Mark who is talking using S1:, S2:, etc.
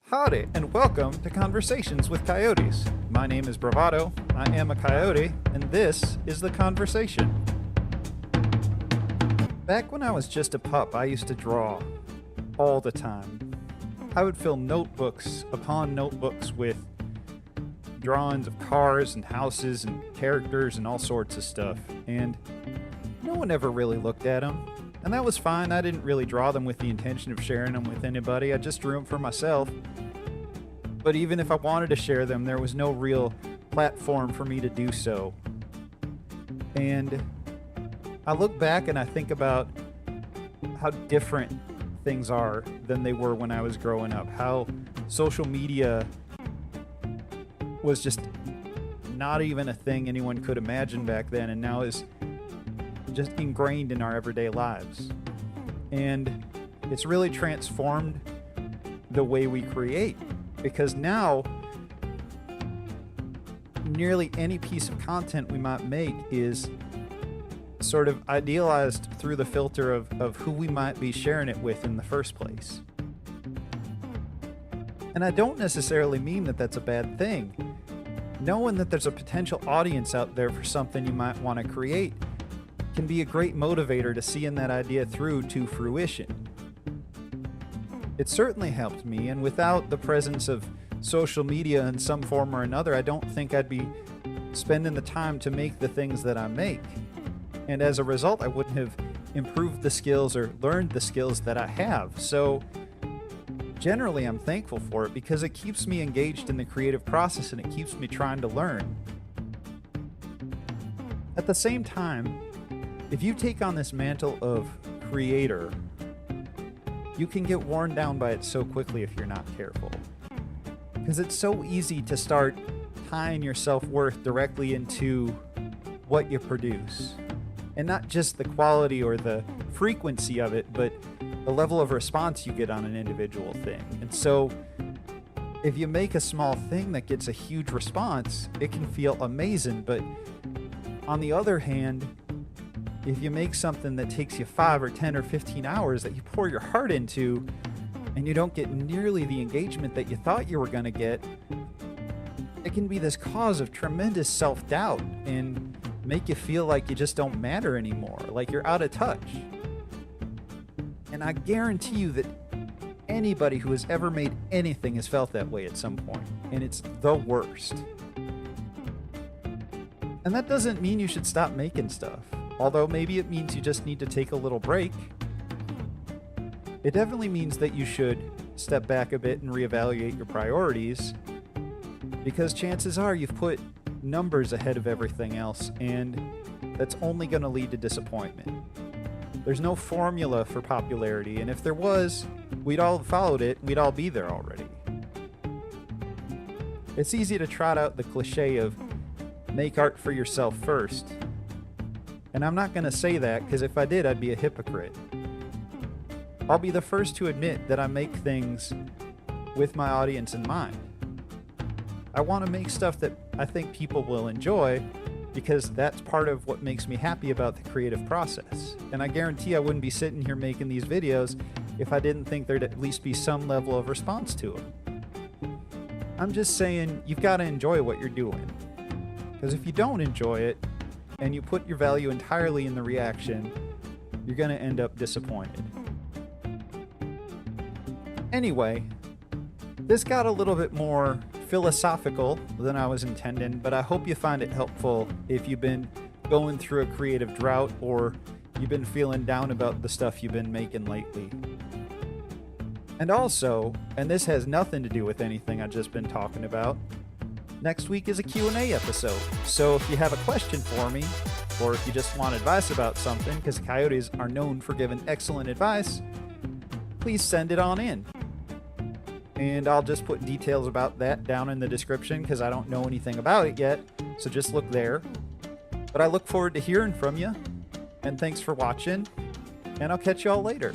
S1: Howdy, and welcome to Conversations with Coyotes. My name is Bravado, I am a coyote, and this is The Conversation. Back when I was just a pup, I used to draw all the time. I would fill notebooks upon notebooks with drawings of cars and houses and characters and all sorts of stuff, and no one ever really looked at them. And that was fine. I didn't really draw them with the intention of sharing them with anybody. I just drew them for myself. But even if I wanted to share them, there was no real platform for me to do so. And I look back and I think about how different things are than they were when I was growing up. How social media was just not even a thing anyone could imagine back then, and now is just ingrained in our everyday lives. And it's really transformed the way we create, because now nearly any piece of content we might make is sort of idealized through the filter of who we might be sharing it with in the first place. And I don't necessarily mean that that's a bad thing. Knowing that there's a potential audience out there for something you might want to create can be a great motivator to seeing that idea through to fruition. It certainly helped me, and without the presence of social media in some form or another, I don't think I'd be spending the time to make the things that I make. And as a result, I wouldn't have improved the skills or learned the skills that I have. So generally, I'm thankful for it because it keeps me engaged in the creative process and it keeps me trying to learn. At the same time, if you take on this mantle of creator, you can get worn down by it so quickly if you're not careful. Because it's so easy to start tying your self-worth directly into what you produce. And not just the quality or the frequency of it, but the level of response you get on an individual thing. And so if you make a small thing that gets a huge response, it can feel amazing. But on the other hand, if you make something that takes you 5 or 10 or 15 hours that you pour your heart into and you don't get nearly the engagement that you thought you were going to get, it can be this cause of tremendous self-doubt and make you feel like you just don't matter anymore, like you're out of touch. And I guarantee you that anybody who has ever made anything has felt that way at some point, and it's the worst. And that doesn't mean you should stop making stuff. Although maybe it means you just need to take a little break. It definitely means that you should step back a bit and reevaluate your priorities, because chances are you've put numbers ahead of everything else, and that's only going to lead to disappointment. There's no formula for popularity, and if there was, we'd all have followed it, we'd all be there already. It's easy to trot out the cliche of make art for yourself first. And I'm not going to say that, because if I did, I'd be a hypocrite. I'll be the first to admit that I make things with my audience in mind. I want to make stuff that I think people will enjoy, because that's part of what makes me happy about the creative process. And I guarantee I wouldn't be sitting here making these videos if I didn't think there'd at least be some level of response to them. I'm just saying you've got to enjoy what you're doing. Because if you don't enjoy it, and you put your value entirely in the reaction, you're going to end up disappointed. Anyway, this got a little bit more philosophical than I was intending, but I hope you find it helpful if you've been going through a creative drought or you've been feeling down about the stuff you've been making lately. And also, and this has nothing to do with anything I've just been talking about, next week is a Q&A episode. So if you have a question for me, or if you just want advice about something, because coyotes are known for giving excellent advice, please send it on in. And I'll just put details about that down in the description, because I don't know anything about it yet, so just look there. But I look forward to hearing from you, and thanks for watching, and I'll catch you all later.